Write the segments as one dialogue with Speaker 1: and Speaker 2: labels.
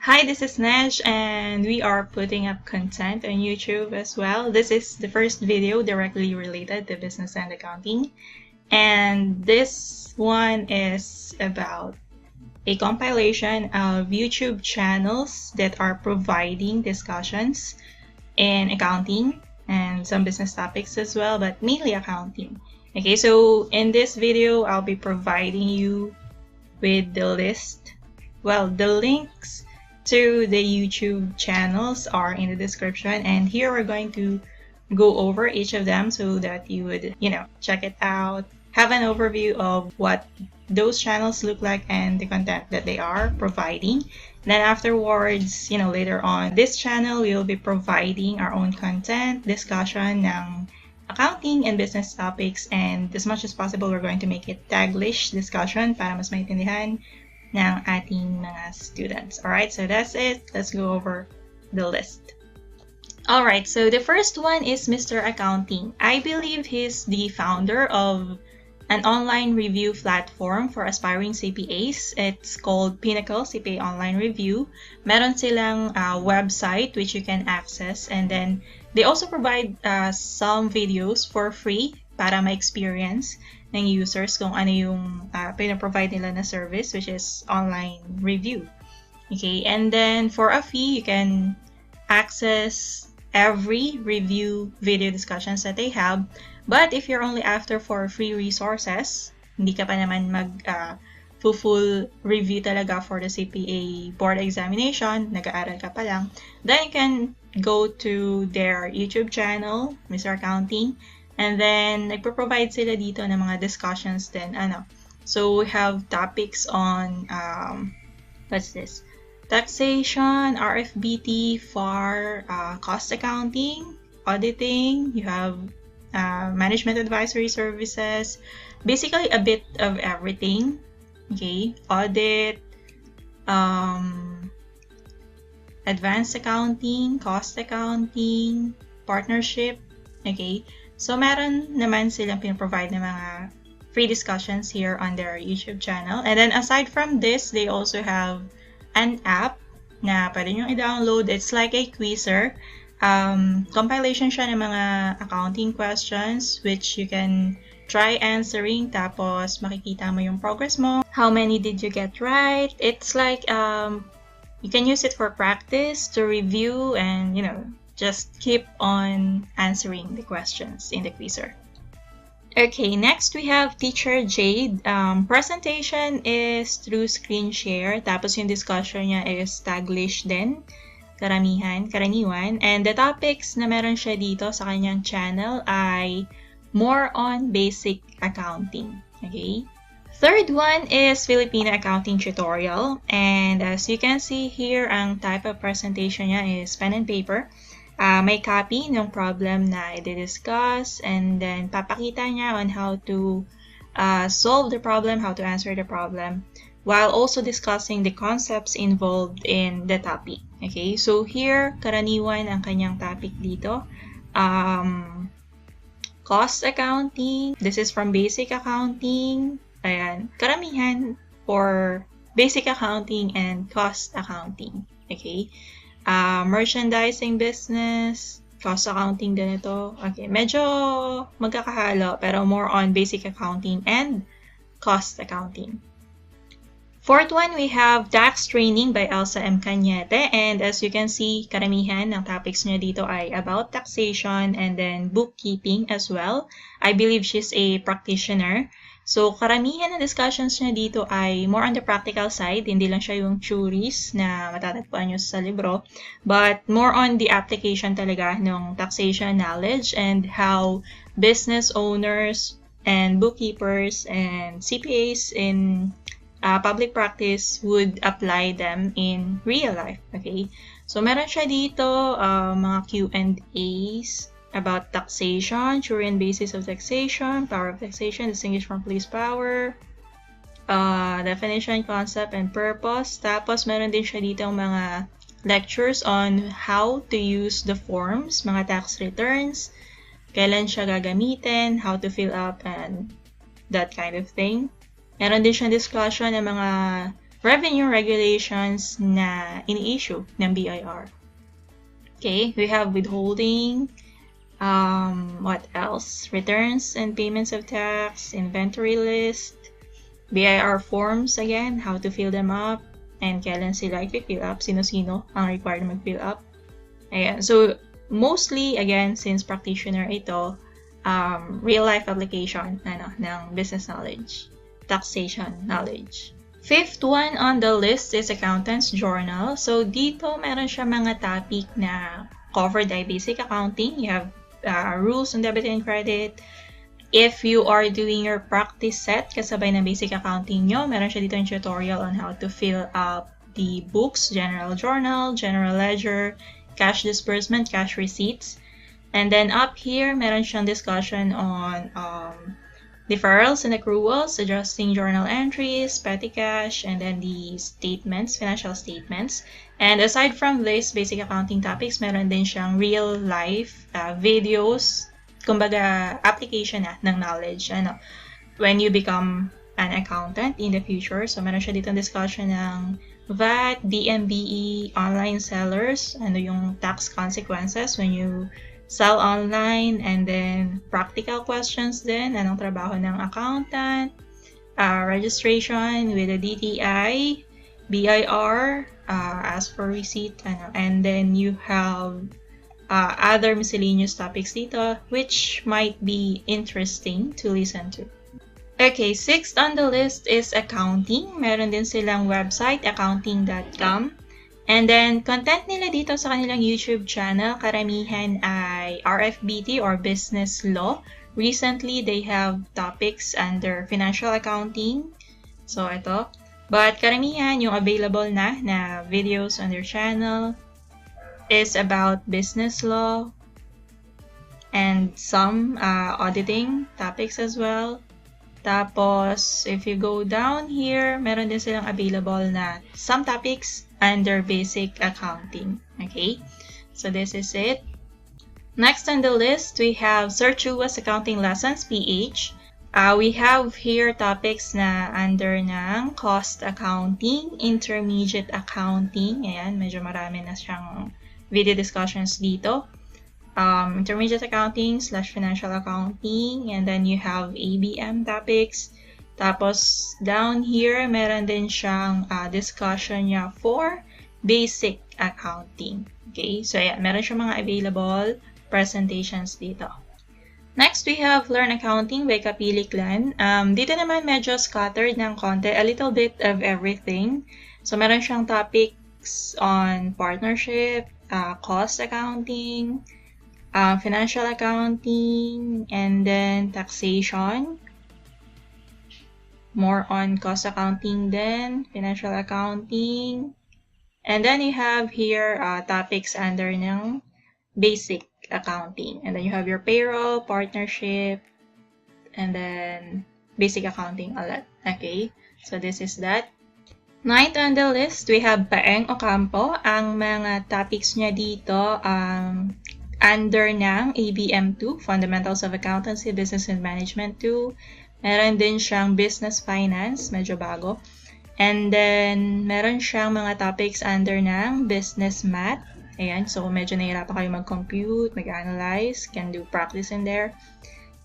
Speaker 1: Hi, this is Nesh, and we are putting up content on YouTube as well. This is the first video directly related to business and accounting, and this one is about a compilation of YouTube channels that are providing discussions in accounting and some business topics as well, but mainly accounting. Okay, so in this video, I'll be providing you with the list. Well, the links to the YouTube channels are in the description, and here we're going to go over each of them so that you would, check it out, have an overview of what those channels look like and the content that they are providing. Then afterwards, later on this channel, we will be providing our own content, discussion ng accounting and business topics, and as much as possible, we're going to make it Taglish discussion para mas maintindihan ng ating mga students. Alright, so that's it. Let's go over the list. Alright, so the first one is Mr. Accounting. I believe he's the founder of an online review platform for aspiring CPAs. It's called Pinnacle CPA Online Review. Meron silang website which you can access, and then they also provide some videos for free para ma-experience ng users kung ano yung pinaprovide nila na service, which is online review. Okay, and then for a fee, you can access every review video discussions that they have. But if you're only after for free resources, hindi ka pa naman full review talaga for the CPA board examination, nag-aaral ka pa lang, then you can go to their YouTube channel, Mr. Accounting, and then nagpo-provide sila dito ng mga discussions din. So we have topics on what's this? Taxation, RFBT, FAR, cost accounting, auditing. You have management advisory services. Basically a bit of everything. Okay, audit, advanced accounting, cost accounting, partnership. Okay. So, meron naman silang pinaprovide ng mga free discussions here on their YouTube channel. And then, aside from this, they also have an app na pwede nyo i-download. It's like a quizzer. Compilation siya ng mga accounting questions which you can try answering. Tapos, makikita mo yung progress mo. How many did you get right? It's like, you can use it for practice, to review, and, just keep on answering the questions in the quizzer. Okay, next we have Teacher Jade. Presentation is through screen share. Tapos yung discussion niya is Taglish din. Karaniwan. And the topics na meron siya dito sa kanyang channel ay more on basic accounting. Okay? Third one is Filipino Accounting Tutorial. And as you can see here, ang type of presentation niya is pen and paper. May copy ng problem na i-discuss, and then papakita niya on how to solve the problem, how to answer the problem, while also discussing the concepts involved in the topic. Okay, so here, karaniwan ang kanyang topic dito. Cost accounting. This is from basic accounting. Ayan, karamihan for basic accounting and cost accounting. Okay. Merchandising business, cost accounting din ito. Okay, medyo magkakahalo pero more on basic accounting and cost accounting. Fourth one, we have Tax Training by Elsa M. Cañete, and as you can see, karamihan ng topics niya dito ay about taxation and then bookkeeping as well. I believe she's a practitioner. So, karamihan ng discussions niya dito ay more on the practical side. Hindi lang siya yung theories na matatagpuan nyo sa libro, but more on the application talaga ng taxation knowledge and how business owners and bookkeepers and CPAs in public practice would apply them in real life. Okay? So, meron siya dito mga Q&As about taxation, theory and basis of taxation, power of taxation, distinguished from police power, definition, concept, and purpose. Tapos, meron din siya dito mga lectures on how to use the forms, mga tax returns, kailan siya gagamitin, how to fill up, and that kind of thing. Meron din siyang discussion ng mga revenue regulations na ini-issue ng BIR. Okay, we have withholding, what else? Returns and payments of tax, inventory list, BIR forms again, how to fill them up, and kailan sila i-fill up, sino-sino ang required mag-fill up. Ayan, so mostly, again, since practitioner ito, real-life application ng business knowledge, taxation knowledge. Fifth one on the list is Accountant's Journal. So dito meron siya mga topic na covered by basic accounting. You have rules on debit and credit. If you are doing your practice set kasabay ng basic accounting nyo, meron siya dito yung tutorial on how to fill up the books, general journal, general ledger, cash disbursement, cash receipts. And then up here, meron siyang discussion on deferrals and accruals, adjusting journal entries, petty cash, and then the statements, financial statements. And aside from this basic accounting topics, meron din siyang real-life videos, kumbaga application ng knowledge when you become an accountant in the future. So meron siya dito discussion ng VAT, DMBE, online sellers, ano yung tax consequences when you sell online, and then practical questions din, anong trabaho ng accountant, registration with the DTI, BIR, as for receipt, and then you have other miscellaneous topics dito which might be interesting to listen to. Okay, sixth on the list is accounting. Meron din silang website, accounting.com. And then, content nila dito sa kanilang YouTube channel, karamihan ay RFBT or Business Law. Recently, they have topics under Financial Accounting. So, ito. But karamihan, yung available na videos on their channel is about business law and some auditing topics as well. Tapos, if you go down here, meron din silang available na some topics under basic accounting. Okay? So, this is it. Next on the list, we have Sir Chua's Accounting Lessons, PH. We have here topics na under ng cost accounting, intermediate accounting. Ayan, medyo marami na siyang video discussions dito. Intermediate accounting / financial accounting, and then you have ABM topics. Tapos down here meron din siyang discussion niya for basic accounting. Okay, so yeah, meron siyang mga available presentations dito. Next, we have Learn Accounting by Kapili Clan. Dito naman medyo scattered ng konti, a little bit of everything. So meron siyang topics on partnership, cost accounting, financial accounting, and then taxation. More on cost accounting then, financial accounting. And then you have here topics under ng basic accounting. And then you have your payroll, partnership, and then basic accounting ulit. Okay, so this is that. Ninth on the list, we have Paeng Ocampo. Ang mga topics niya dito under ng ABM2, Fundamentals of Accountancy, Business and Management 2. Meron din siyang Business Finance, medyo bago. And then, meron siyang mga topics under ng Business Math. Ayan, so medyo nahihirapan kayo mag-compute, mag-analyze, can do practice in there.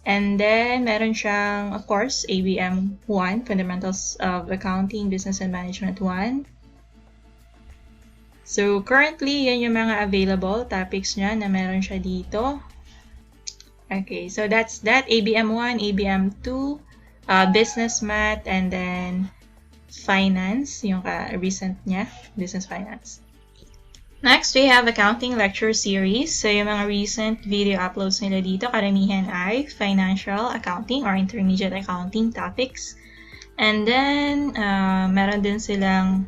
Speaker 1: And then, meron siyang, of course, ABM 1, Fundamentals of Accounting, Business and Management 1. So, currently, yan yung mga available topics niya na meron siya dito. Okay, so that's that. ABM 1, ABM 2, Business Math, and then Finance, yung recent niya, Business Finance. Next, we have Accounting Lecture Series. So, yung mga recent video uploads nila dito, karamihan ay Financial Accounting or Intermediate Accounting topics. And then, meron din silang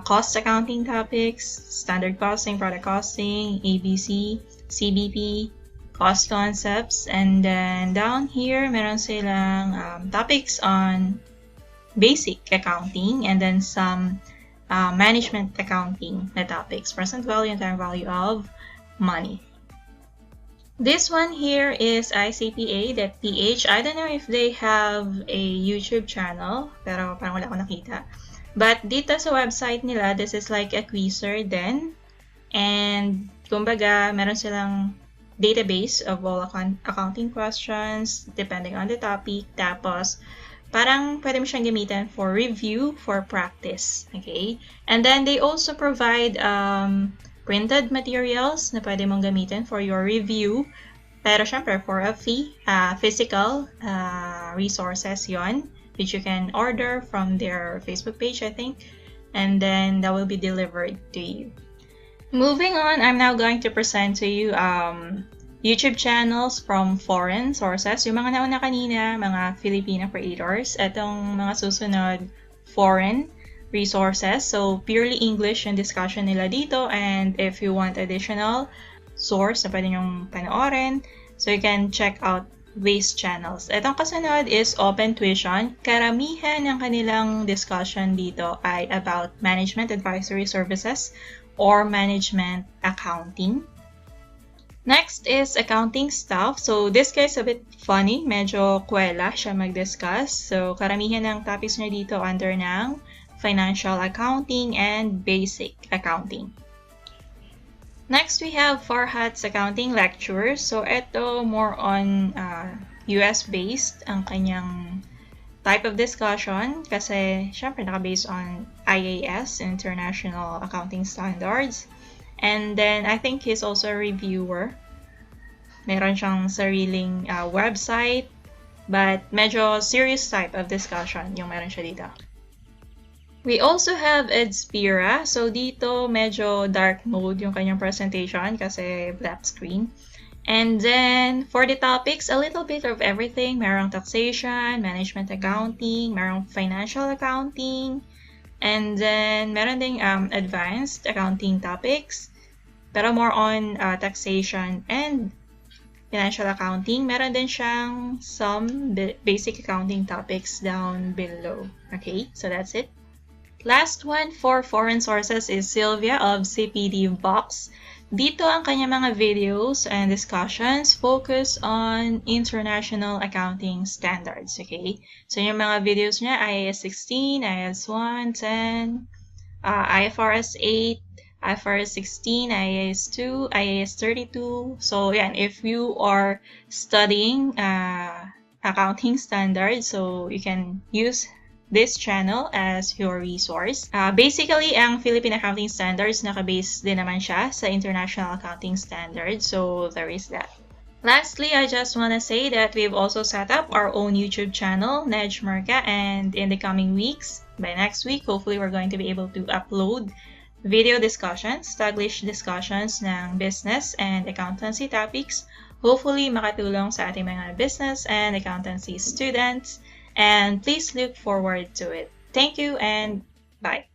Speaker 1: Cost Accounting topics, Standard Costing, Product Costing, ABC, CBP, Cost Concepts. And then, down here, meron silang topics on Basic Accounting and then some management accounting na topics, present value and time value of money. This one here is ICPA.ph. I don't know if they have a YouTube channel, pero parang wala akong nakita. But dito sa website nila, this is like a quizzer din. And kumbaga, meron silang database of all accounting questions depending on the topic. Tapos, parang pwede mo siyang gamitin for review, for practice. Okay? And then, they also provide printed materials na pwede mong gamitin for your review. Pero syempre, for a fee, physical resources yon, which you can order from their Facebook page, I think. And then, that will be delivered to you. Moving on, I'm now going to present to you YouTube channels from foreign sources. Yung mga nauna kanina, mga Filipino creators. Itong mga susunod, foreign resources. So, purely English yung discussion nila dito. And if you want additional source na pwede nyong panoorin, so you can check out these channels. Itong kasunod is Open Tuition. Karamihan ng kanilang discussion dito ay about management advisory services or management accounting. Next is accounting stuff. So this guy is a bit funny. Medyo kwela siya mag-discuss. So karamihan ng topics niya dito under ng financial accounting and basic accounting. Next, we have Farhat's accounting lectures. So ito more on US-based ang kanyang type of discussion kasi syempre naka-based on IAS, International Accounting Standards. And then, I think he's also a reviewer. Meron siyang sariling website, but medyo serious type of discussion yung meron siya dito. We also have Edspira. So dito, medyo dark mode yung kanyang presentation kasi black screen. And then, for the topics, a little bit of everything. Merong taxation, management accounting, merong financial accounting, and then meron ding advanced accounting topics. Pero more on taxation and financial accounting. Meron din siyang some basic accounting topics down below. Okay, so that's it. Last one for foreign sources is Sylvia of CPD Box. Dito ang kanya mga videos and discussions focus on international accounting standards, okay? So yung mga videos niya, IAS 16, IAS 1, 10, IFRS 8, IFRS 16, IAS 2, IAS 32. So yan, if you are studying accounting standards, so you can use this channel as your resource. Basically, ang Philippine Accounting Standards, naka-base din naman siya sa International Accounting Standards. So, there is that. Lastly, I just want to say that we've also set up our own YouTube channel, Nedge Merca, and in the coming weeks, by next week, hopefully we're going to be able to upload video discussions, Taglish discussions ng business and accountancy topics. Hopefully, makatulong sa ating mga business and accountancy students. And please look forward to it. Thank you and bye.